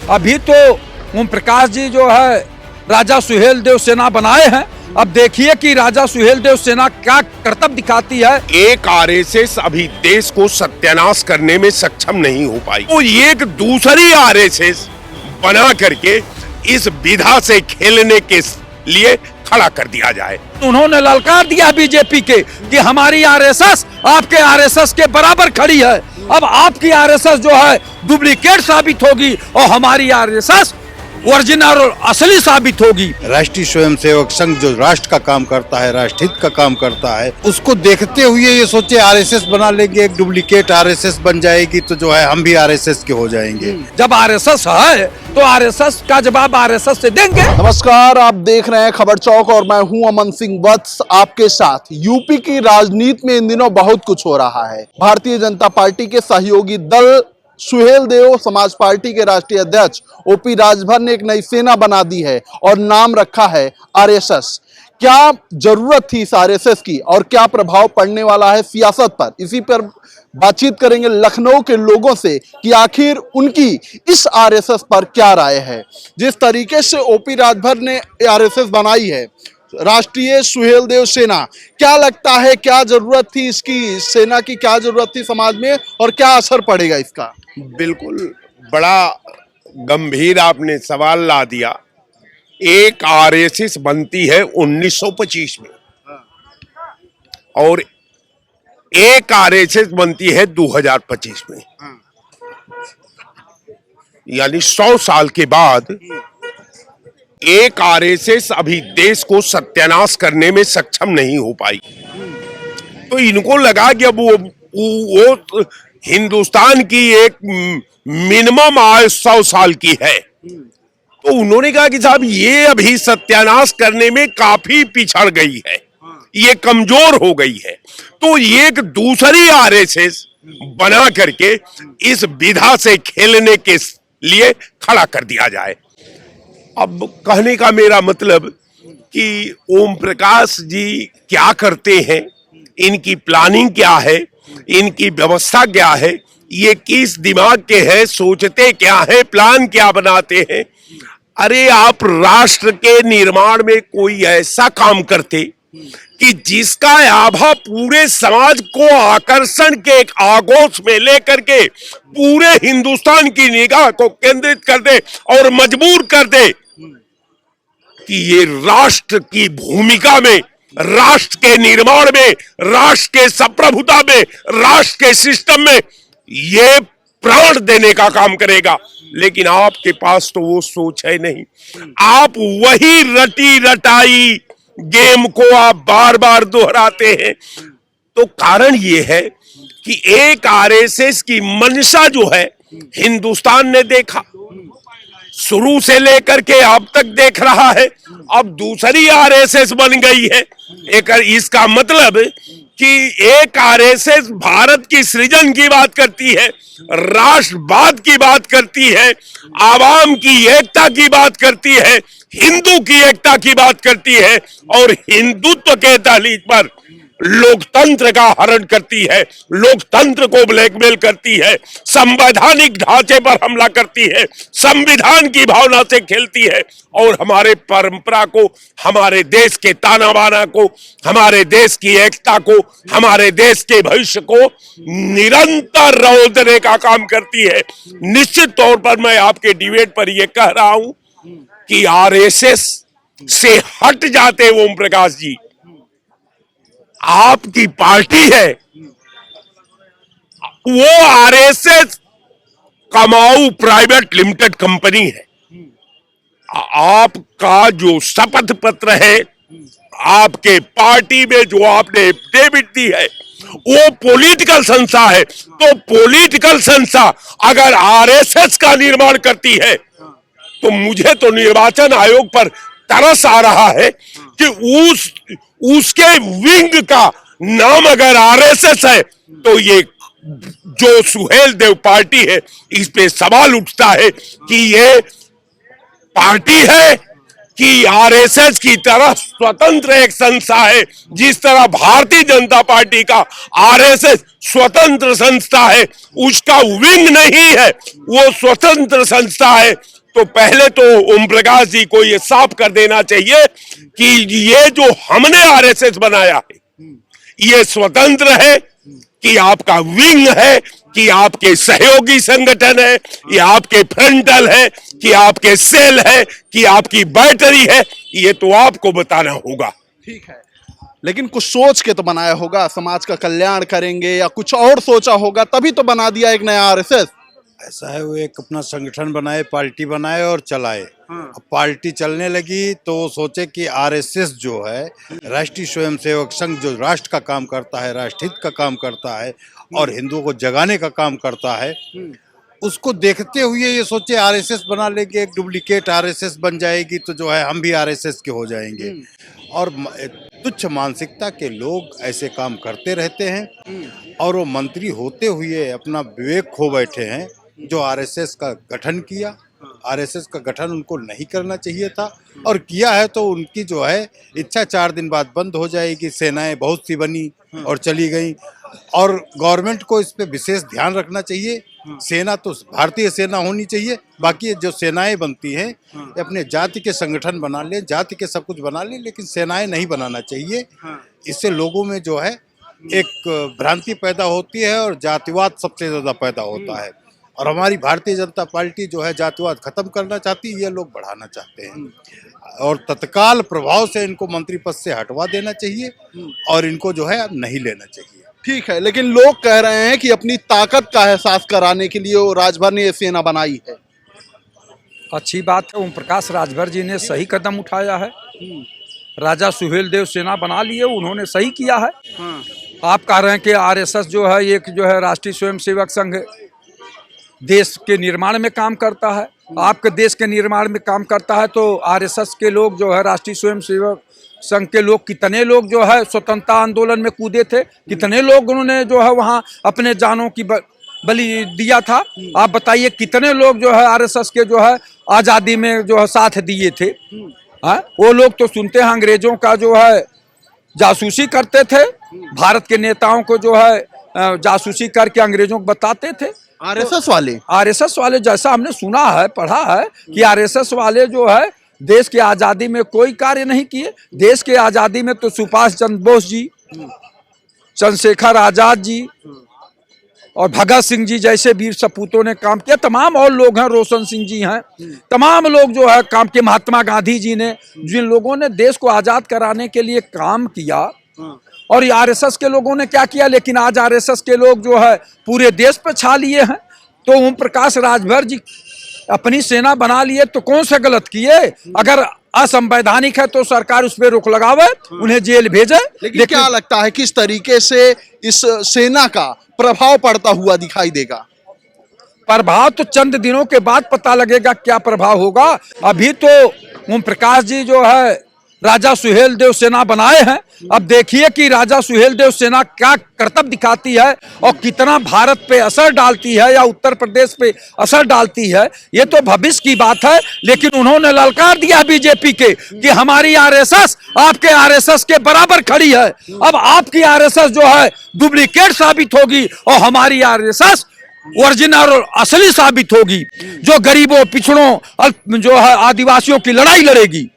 अभी तो ओम प्रकाश जी जो है राजा सुहेल देव सेना बनाए हैं। अब देखिए कि राजा सुहेल देव सेना क्या करतब दिखाती है। एक आरएसएस अभी देश को सत्यानाश करने में सक्षम नहीं हो पाई, तो एक दूसरी आरएसएस बना करके इस विधा से खेलने के लिए खड़ा कर दिया जाए। उन्होंने ललकार दिया बीजेपी के कि हमारी आरएसएस आपके आरएसएस के बराबर खड़ी है। अब आपकी आरएसएस जो है डुप्लीकेट साबित होगी और हमारी आरएसएस ओरिजिनल और असली साबित होगी। राष्ट्रीय स्वयंसेवक संघ जो राष्ट्र का काम करता है, राष्ट्रहित का काम करता है, उसको देखते हुए ये सोचे आरएसएस बना लेंगे, एक डुप्लीकेट आरएसएस बन जाएगी तो जो है हम भी आरएसएस के हो जाएंगे। जब आरएसएस है तो आरएसएस का जवाब आरएसएस से देंगे। नमस्कार, आप देख रहे हैं खबर चौक और मैं हूं अमन सिंह वत्स आपके साथ। यूपी की राजनीति में इन दिनों बहुत कुछ हो रहा है। भारतीय जनता पार्टी के सहयोगी दल सुहेल देव समाज पार्टी के राष्ट्रीय अध्यक्ष ओपी राजभर ने एक नई सेना बना दी है और नाम रखा है आरएसएस। क्या जरूरत थी इस आरएसएस की और क्या प्रभाव पड़ने वाला है सियासत पर, इसी पर बातचीत करेंगे लखनऊ के लोगों से कि आखिर उनकी इस आरएसएस पर क्या राय है। जिस तरीके से ओपी राजभर ने आरएसएस बनाई है, राष्ट्रीय सुहेल देव सेना, क्या लगता है क्या जरूरत थी इसकी, सेना की क्या जरूरत थी समाज में और क्या असर पड़ेगा इसका? बिल्कुल बड़ा गंभीर आपने सवाल ला दिया। एक आरएसएस बनती है 1925 में और एक आरएसएस बनती है 2025 में, यानी 100 साल के बाद एक आरएसएस अभी देश को सत्यानाश करने में सक्षम नहीं हो पाई। तो इनको लगा कि अब वो हिंदुस्तान की एक मिनिमम आयु 100 साल की है, तो उन्होंने कहा कि साहब ये अभी सत्यानाश करने में काफी पिछड़ गई है, ये कमजोर हो गई है, तो एक दूसरी आरएसएस बना करके इस विधा से खेलने के लिए खड़ा कर दिया जाए। अब कहने का मेरा मतलब कि ओम प्रकाश जी क्या करते हैं, इनकी प्लानिंग क्या है, इनकी व्यवस्था क्या है, ये किस दिमाग के हैं, सोचते क्या है, प्लान क्या बनाते हैं। अरे आप राष्ट्र के निर्माण में कोई ऐसा काम करते कि जिसका आभा पूरे समाज को आकर्षण के एक आगोश में लेकर के पूरे हिंदुस्तान की निगाह को केंद्रित कर दे और मजबूर कर दे कि ये राष्ट्र की भूमिका में, राष्ट्र के निर्माण में, राष्ट्र के संप्रभुता में, राष्ट्र के सिस्टम में ये प्राण देने का काम करेगा। लेकिन आपके पास तो वो सोच है नहीं। आप वही रटी रटाई गेम को आप बार बार दोहराते हैं। तो कारण ये है कि एक आरएसएस की मंशा जो है हिंदुस्तान ने देखा, शुरू से लेकर के अब तक देख रहा है। अब दूसरी आरएसएस बन गई है। इसका मतलब कि एक आरएसएस भारत की सृजन की बात करती है, राष्ट्रवाद की बात करती है, आवाम की एकता की बात करती है, हिंदू की एकता की बात करती है और हिंदुत्व के दहलीज पर लोकतंत्र का हरण करती है, लोकतंत्र को ब्लैकमेल करती है, संवैधानिक ढांचे पर हमला करती है, संविधान की भावना से खेलती है और हमारे परंपरा को, हमारे देश के ताना बाना को, हमारे देश की एकता को, हमारे देश के भविष्य को निरंतर रौंदने का काम करती है। निश्चित तौर पर मैं आपके डिबेट पर यह कह रहा हूं कि आरएसएस से हट जाते ओम प्रकाश जी, आपकी पार्टी है, वो आरएसएस कमाऊ प्राइवेट लिमिटेड कंपनी है। आपका जो शपथ पत्र है, आपके पार्टी में जो आपने एफिडेविट दी है, वो पॉलिटिकल संस्था है। तो पॉलिटिकल संस्था अगर आरएसएस का निर्माण करती है तो मुझे तो निर्वाचन आयोग पर तरस आ रहा है कि उसके विंग का नाम अगर आरएसएस है तो ये जो सुहेल देव पार्टी है, इस पे सवाल उठता है कि ये पार्टी है कि आरएसएस की तरह स्वतंत्र एक संस्था है, जिस तरह भारतीय जनता पार्टी का आरएसएस स्वतंत्र संस्था है, उसका विंग नहीं है, वो स्वतंत्र संस्था है। तो पहले तो ओम प्रकाश जी को ये साफ कर देना चाहिए कि ये जो हमने आरएसएस बनाया है ये स्वतंत्र है, कि आपका विंग है, कि आपके सहयोगी संगठन है, ये आपके फ्रंटल है, कि आपके सेल है, कि आपकी बैटरी है, ये तो आपको बताना होगा। ठीक है, लेकिन कुछ सोच के तो बनाया होगा, समाज का कल्याण करेंगे या कुछ और सोचा होगा, तभी तो बना दिया एक नया आरएसएस। ऐसा है, वो एक अपना संगठन बनाए, पार्टी बनाए और चलाए। अब पार्टी चलने लगी तो वो सोचे कि आरएसएस जो है, राष्ट्रीय स्वयंसेवक संघ, जो राष्ट्र का काम करता है, राष्ट्रहित का काम करता है और हिंदुओं को जगाने का काम करता है, उसको देखते हुए ये सोचे आरएसएस बना लेंगे, एक डुप्लीकेट आरएसएस बन जाएगी तो जो है हम भी आरएसएस के हो जाएंगे। और तुच्छ मानसिकता के लोग ऐसे काम करते रहते हैं और वो मंत्री होते हुए अपना विवेक खो बैठे हैं। जो आरएसएस का गठन किया, आरएसएस का गठन उनको नहीं करना चाहिए था, और किया है तो उनकी जो है इच्छा 4 दिन बाद बंद हो जाएगी। सेनाएं बहुत सी बनी और चली गई, और गवर्नमेंट को इस पे विशेष ध्यान रखना चाहिए। सेना तो भारतीय सेना होनी चाहिए, बाकी जो सेनाएं बनती हैं ये अपने जाति के संगठन बना लें, जाति के सब कुछ बना लें, लेकिन सेनाएं नहीं बनाना चाहिए। इससे लोगों में जो है एक भ्रांति पैदा होती है और जातिवाद सबसे ज्यादा पैदा होता है। और हमारी भारतीय जनता पार्टी जो है जातिवाद खत्म करना चाहती है, ये लोग बढ़ाना चाहते हैं, और तत्काल प्रभाव से इनको मंत्री पद से हटवा देना चाहिए और इनको जो है अब नहीं लेना चाहिए। ठीक है, लेकिन लोग कह रहे हैं कि अपनी ताकत का एहसास कराने के लिए वो राजभर ने ये सेना बनाई है। अच्छी बात है, ओम प्रकाश राजभर जी ने सही कदम उठाया है। राजा सुहेल देव सेना बना लिए, उन्होंने सही किया है। आप कह रहे हैं कि आरएसएस जो है एक जो है राष्ट्रीय स्वयंसेवक संघ देश के निर्माण में काम करता है। आपके देश के निर्माण में काम करता है तो आरएसएस के लोग जो है, राष्ट्रीय स्वयंसेवक संघ के लोग, कितने लोग जो है स्वतंत्रता आंदोलन में कूदे थे, कितने लोग उन्होंने जो है वहाँ अपने जानों की बलि दिया था। आप बताइए कितने लोग जो है आरएसएस के जो है आज़ादी में जो है साथ दिए थे। वो लोग तो सुनते हैं अंग्रेजों का जो है जासूसी करते थे, भारत के नेताओं को जो है जासूसी करके अंग्रेजों को बताते थे। आरएसएस वाले जैसा हमने सुना है, पढ़ा है कि आरएसएस वाले जो है देश की आजादी में कोई कार्य नहीं किए। देश की आजादी में तो सुभाष चंद्र बोस जी, चंद्रशेखर आजाद जी और भगत सिंह जी जैसे वीर सपूतों ने काम किया। तमाम और लोग हैं, रोशन सिंह जी हैं, तमाम लोग जो है काम किए। महात्मा गांधी जी ने, जिन लोगों ने देश को आजाद कराने के लिए काम किया। और ये आरएसएस के लोगों ने क्या किया, लेकिन आज आरएसएस के लोग जो है पूरे देश पे छा लिए हैं। तो ओम प्रकाश राजभर जी अपनी सेना बना लिए तो कौन सा गलत किए? अगर असंवैधानिक है तो सरकार उस पर रोक लगावे, उन्हें जेल भेजे। लेकिन क्या लगता है किस तरीके से इस सेना का प्रभाव पड़ता हुआ दिखाई देगा? प्रभाव तो चंद दिनों के बाद पता लगेगा क्या प्रभाव होगा। अभी तो ओम प्रकाश जी जो है राजा सुहेल देव सेना बनाए हैं। अब देखिए कि राजा सुहेल देव सेना क्या करतब दिखाती है और कितना भारत पे असर डालती है या उत्तर प्रदेश पे असर डालती है, ये तो भविष्य की बात है। लेकिन उन्होंने ललकार दिया बीजेपी के कि हमारी आरएसएस आपके आरएसएस के बराबर खड़ी है। अब आपकी आरएसएस जो है डुप्लीकेट साबित होगी और हमारी आरएसएस ओरिजिनल और असली साबित होगी, जो गरीबों, पिछड़ों, जो है आदिवासियों की लड़ाई लड़ेगी।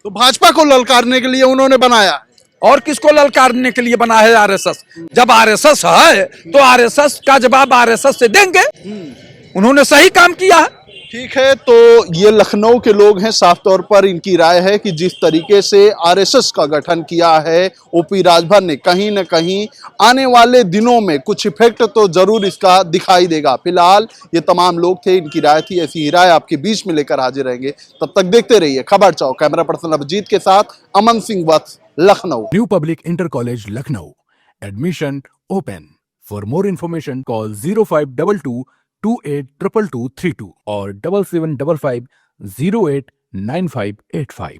तो भाजपा को ललकारने के लिए उन्होंने बनाया, और किसको ललकारने के लिए बना है आरएसएस? जब आरएसएस है तो आरएसएस का जवाब आरएसएस से देंगे। उन्होंने सही काम किया है। ठीक है, तो ये लखनऊ के लोग हैं, साफ तौर पर इनकी राय है कि जिस तरीके से आरएसएस का गठन किया है ओपी राजभर ने, कहीं न कहीं आने वाले दिनों में कुछ इफेक्ट तो जरूर इसका दिखाई देगा। फिलहाल ये तमाम लोग थे, इनकी राय थी। ऐसी ही राय आपके बीच में लेकर हाजिर रहेंगे। तब तक देखते रहिए खबर चौक। कैमरा पर्सन अभिजीत के साथ Aman Singh Vats, Lucknow. New public inter college Lucknow, admission open. For more information call 0522 282232 और 7755 089585।